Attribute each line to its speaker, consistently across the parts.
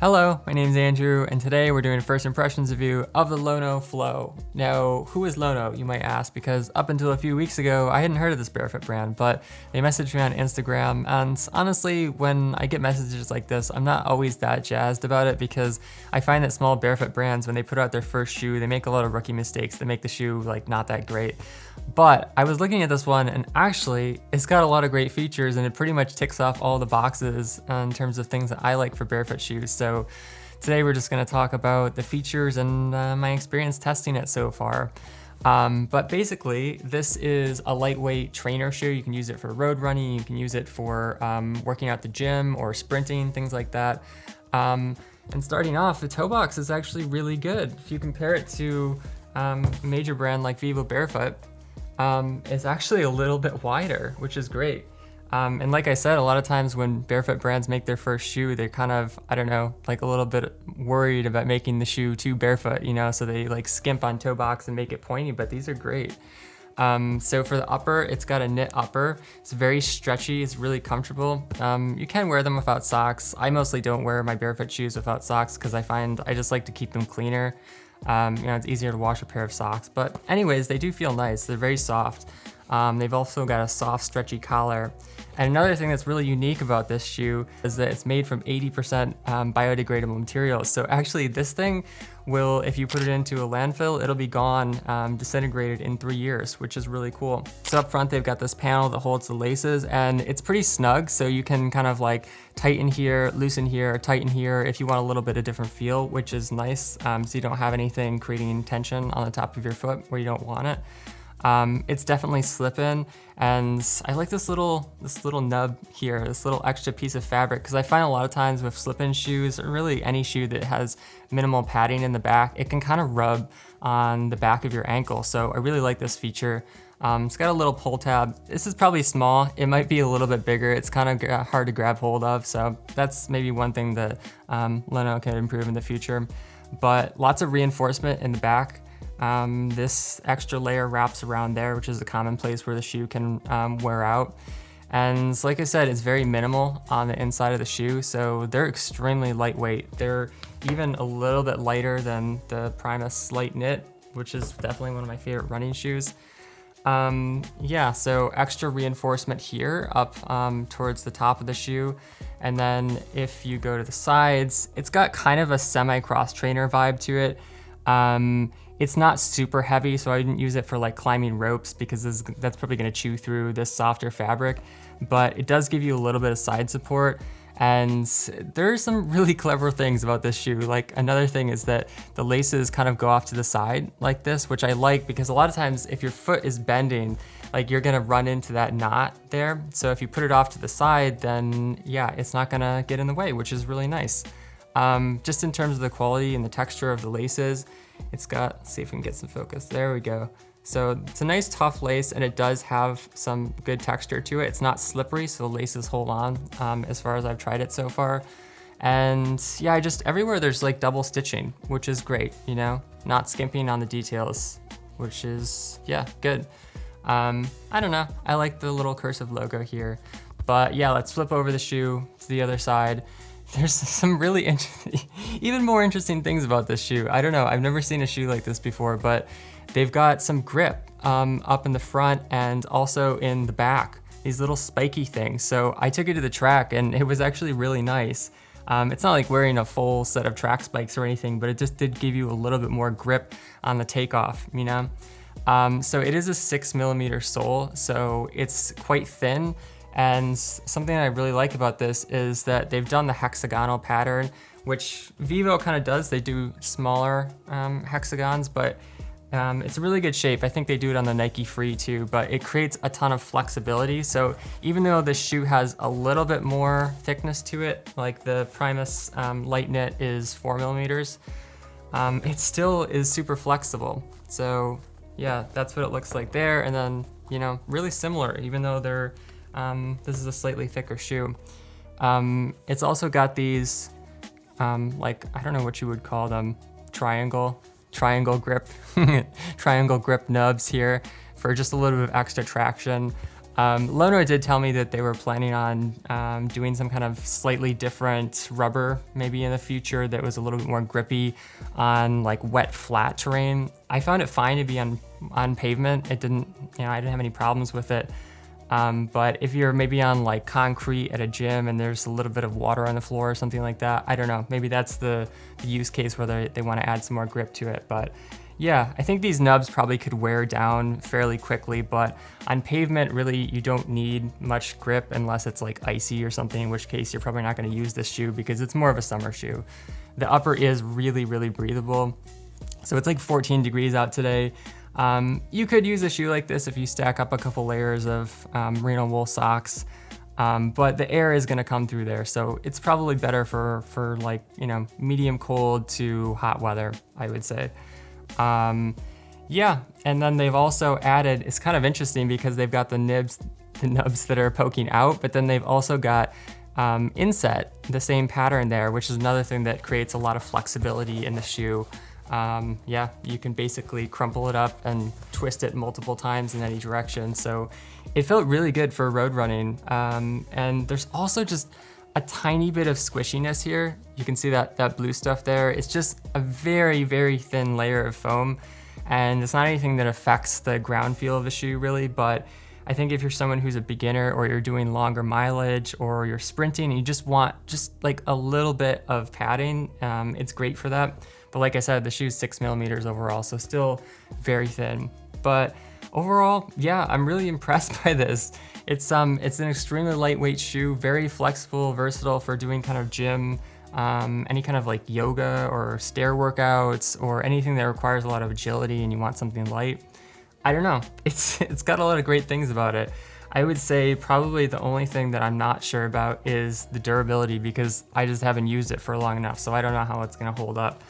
Speaker 1: Hello, my name is Andrew, and today we're doing a first impressions review of the LONO FLOW. Now, who is LONO, you might ask, because up until a few weeks ago, I hadn't heard of this Barefoot brand, but they messaged me on Instagram, and honestly, when I get messages like this, I'm not always that jazzed about it because I find that small Barefoot brands, when they put out their first shoe, they make a lot of rookie mistakes. They make the shoe like not that great. But I was looking at this one, and actually, it's got a lot of great features, and it pretty much ticks off all the boxes in terms of things that I like for Barefoot shoes. So today we're just gonna talk about the features and my experience testing it so far. But basically, this is a lightweight trainer shoe. You can use it for road running, you can use it for working out the gym or sprinting, things like that. And starting off, the toe box is actually really good. If you compare it to a major brand like Vivo Barefoot, it's actually a little bit wider, which is great. And like I said, a lot of times when Barefoot brands make their first shoe, they're kind of, I don't know, like a little bit worried about making the shoe too barefoot, you know, so they like skimp on toe box and make it pointy, but these are great. So for the upper, it's got a knit upper. It's very stretchy, it's really comfortable. You can wear them without socks. I mostly don't wear my Barefoot shoes without socks because I find I just like to keep them cleaner. You know, it's easier to wash a pair of socks, but anyways, they do feel nice. They're very soft. They've also got a soft, stretchy collar. And another thing that's really unique about this shoe is that it's made from 80% biodegradable materials. So actually this thing will, if you put it into a landfill, it'll be gone, disintegrated in 3 years, which is really cool. So up front, they've got this panel that holds the laces, and it's pretty snug, so you can kind of like tighten here, loosen here, tighten here if you want a little bit of different feel, which is nice, so you don't have anything creating tension on the top of your foot where you don't want it. It's definitely slip-in, and I like this little nub here, this little extra piece of fabric, because I find a lot of times with slip-in shoes, or really any shoe that has minimal padding in the back, it can kind of rub on the back of your ankle. So I really like this feature. It's got a little pull tab. This is probably small. It might be a little bit bigger. It's kind of hard to grab hold of, so that's maybe one thing that LONO can improve in the future. But lots of reinforcement in the back. This extra layer wraps around there, which is a common place where the shoe can wear out. And like I said, it's very minimal on the inside of the shoe, so they're extremely lightweight. They're even a little bit lighter than the Primus Light Knit, which is definitely one of my favorite running shoes. Yeah, so extra reinforcement here up towards the top of the shoe. And then if you go to the sides, it's got kind of a semi-cross trainer vibe to it. It's not super heavy, so I didn't use it for like climbing ropes because that's probably gonna chew through this softer fabric, but it does give you a little bit of side support. And there are some really clever things about this shoe. Like another thing is that the laces kind of go off to the side like this, which I like because a lot of times if your foot is bending, like you're gonna run into that knot there. So if you put it off to the side, then yeah, it's not gonna get in the way, which is really nice. Just in terms of the quality and the texture of the laces, it's got, let's see if we can get some focus. There we go. So it's a nice tough lace, and it does have some good texture to it. It's not slippery, so the laces hold on as far as I've tried it so far. And yeah, everywhere there's like double stitching, which is great, you know, not skimping on the details, which is, yeah, good. I don't know, I like the little cursive logo here. But yeah, let's flip over the shoe to the other side. There's some really even more interesting things about this shoe. I don't know, I've never seen a shoe like this before, but they've got some grip up in the front and also in the back, these little spiky things. So I took it to the track and it was actually really nice. It's not like wearing a full set of track spikes or anything, but it just did give you a little bit more grip on the takeoff, you know? So it is a 6mm sole, so it's quite thin. And something I really like about this is that they've done the hexagonal pattern, which Vivo kind of does. They do smaller hexagons, but it's a really good shape. I think they do it on the Nike Free too, but it creates a ton of flexibility. So even though this shoe has a little bit more thickness to it, like the Primus Light Knit is 4mm, it still is super flexible. So yeah, that's what it looks like there. And then, you know, really similar, even though they're this is a slightly thicker shoe. It's also got these, like, I don't know what you would call them, triangle grip, triangle grip nubs here for just a little bit of extra traction. Lono did tell me that they were planning on doing some kind of slightly different rubber maybe in the future that was a little bit more grippy on like wet, flat terrain. I found it fine to be on pavement. It didn't, I didn't have any problems with it. But if you're maybe on like concrete at a gym and there's a little bit of water on the floor or something like that, I don't know, maybe that's the use case where they want to add some more grip to it. But yeah, I think these nubs probably could wear down fairly quickly, but on pavement, really, you don't need much grip unless it's like icy or something, in which case you're probably not going to use this shoe because it's more of a summer shoe. The upper is really, really breathable. So it's like 14 degrees out today. You could use a shoe like this if you stack up a couple layers of merino wool socks, but the air is gonna come through there. So it's probably better for like, medium cold to hot weather, I would say. Yeah, and then they've also added, it's kind of interesting because they've got the nubs that are poking out, but then they've also got inset, the same pattern there, which is another thing that creates a lot of flexibility in the shoe. Yeah, you can basically crumple it up and twist it multiple times in any direction. So it felt really good for road running. And there's also just a tiny bit of squishiness here. You can see that blue stuff there. It's just a very, very thin layer of foam. And it's not anything that affects the ground feel of the shoe really, but I think if you're someone who's a beginner or you're doing longer mileage or you're sprinting and you just want like a little bit of padding, it's great for that. But like I said, the shoe's 6 millimeters overall, so still very thin. But overall, yeah, I'm really impressed by this. It's an extremely lightweight shoe, very flexible, versatile for doing kind of gym, any kind of like yoga or stair workouts or anything that requires a lot of agility and you want something light. I don't know, it's got a lot of great things about it. I would say probably the only thing that I'm not sure about is the durability because I just haven't used it for long enough, so I don't know how it's gonna hold up.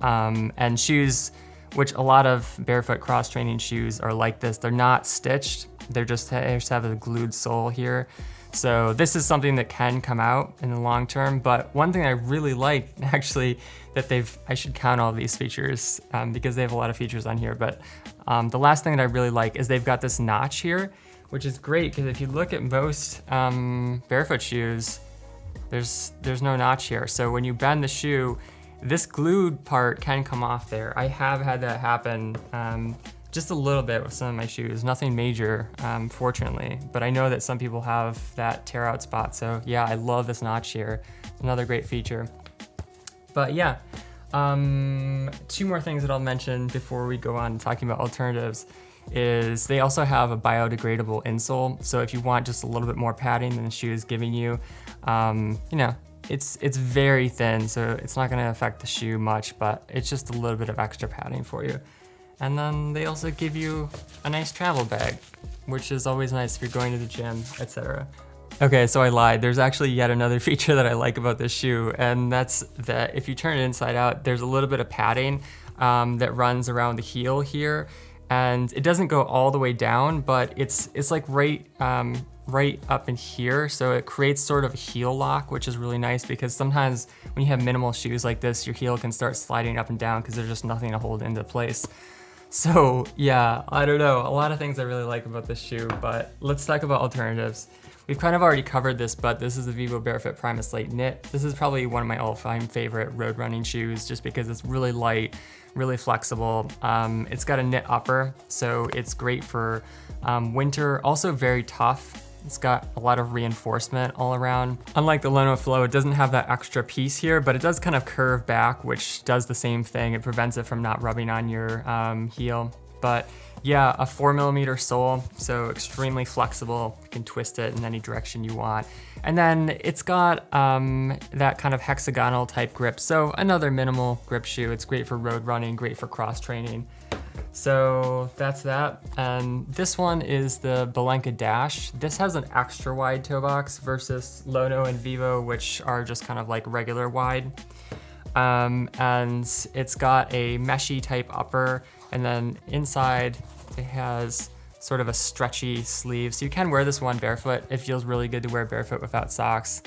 Speaker 1: And shoes, which a lot of barefoot cross training shoes are like this, they're not stitched, they just have a glued sole here. So this is something that can come out in the long term, but one thing I really like actually that I should count all these features because they have a lot of features on here, but the last thing that I really like is they've got this notch here, which is great because if you look at most barefoot shoes, there's no notch here. So when you bend the shoe, this glued part can come off there. I have had that happen just a little bit with some of my shoes, nothing major, fortunately, but I know that some people have that tear out spot. So yeah, I love this notch here. Another great feature. But yeah, 2 more things that I'll mention before we go on talking about alternatives is they also have a biodegradable insole. So if you want just a little bit more padding than the shoe is giving you, it's very thin, so it's not gonna affect the shoe much, but it's just a little bit of extra padding for you. And then they also give you a nice travel bag, which is always nice if you're going to the gym, etc. Okay, so I lied. There's actually yet another feature that I like about this shoe, and that's that if you turn it inside out, there's a little bit of padding that runs around the heel here, and it doesn't go all the way down, but it's like right up in here, so it creates sort of a heel lock, which is really nice because sometimes when you have minimal shoes like this, your heel can start sliding up and down because there's just nothing to hold into place. So yeah, I don't know, a lot of things I really like about this shoe, but let's talk about alternatives. We've kind of already covered this, but this is the Vivo Barefoot Primus Lite Knit. This is probably one of my all-time favorite road running shoes just because it's really light, really flexible. It's got a knit upper, so it's great for winter, also very tough. It's got a lot of reinforcement all around. Unlike the LONO FLOW, it doesn't have that extra piece here, but it does kind of curve back, which does the same thing. It prevents it from not rubbing on your heel. But yeah, a 4 millimeter sole, so extremely flexible. You can twist it in any direction you want. And then it's got that kind of hexagonal type grip. So another minimal grip shoe. It's great for road running, great for cross training. So that's that. And this one is the Balenka Dash. This has an extra wide toe box versus Lono and Vivo, which are just kind of like regular wide. And it's got a meshy type upper, and then inside it has sort of a stretchy sleeve. So you can wear this one barefoot. It feels really good to wear barefoot without socks.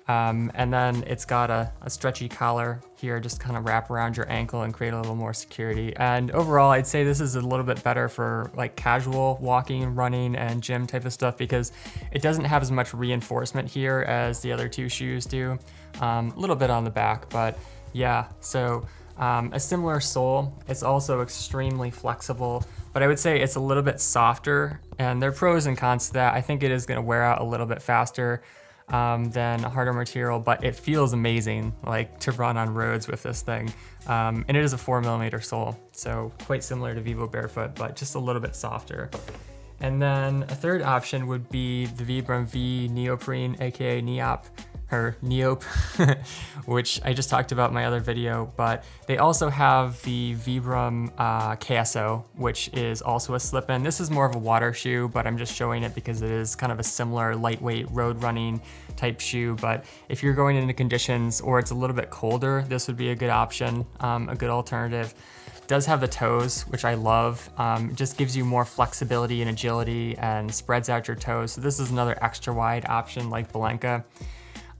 Speaker 1: And then it's got a stretchy collar here, just kind of wrap around your ankle and create a little more security. And overall, I'd say this is a little bit better for like casual walking, running, and gym type of stuff because it doesn't have as much reinforcement here as the other two shoes do. A little bit on the back, but yeah, so a similar sole. It's also extremely flexible, but I would say it's a little bit softer, and there are pros and cons to that. I think it is gonna wear out a little bit faster than a harder material, but it feels amazing like to run on roads with this thing. And it is a 4mm sole, so quite similar to Vivo Barefoot, but just a little bit softer. And then a third option would be the Vibram V Neoprene, aka Neop, or Neop, which I just talked about in my other video, but they also have the Vibram KSO, which is also a slip-in. This is more of a water shoe, but I'm just showing it because it is kind of a similar lightweight road running type shoe. But if you're going into conditions or it's a little bit colder, this would be a good option, a good alternative. It does have the toes, which I love. It just gives you more flexibility and agility and spreads out your toes. So this is another extra wide option like Balenka.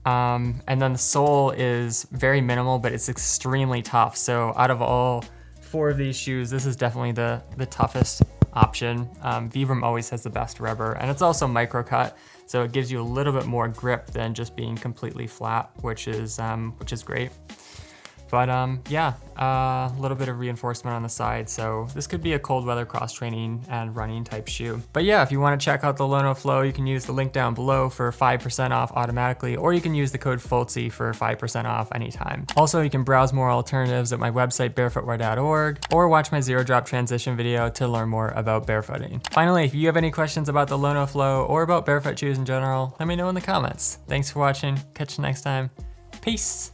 Speaker 1: And then the sole is very minimal, but it's extremely tough. So out of all 4 of these shoes, this is definitely the toughest option. Vibram always has the best rubber, and it's also micro cut, so it gives you a little bit more grip than just being completely flat, which is great. But yeah, a little bit of reinforcement on the side. So this could be a cold weather cross training and running type shoe. But yeah, if you want to check out the LONO FLOW, you can use the link down below for 5% off automatically, or you can use the code FOLTSY for 5% off anytime. Also, you can browse more alternatives at my website, barefootwear.org, or watch my zero drop transition video to learn more about barefooting. Finally, if you have any questions about the LONO FLOW or about barefoot shoes in general, let me know in the comments. Thanks for watching. Catch you next time. Peace.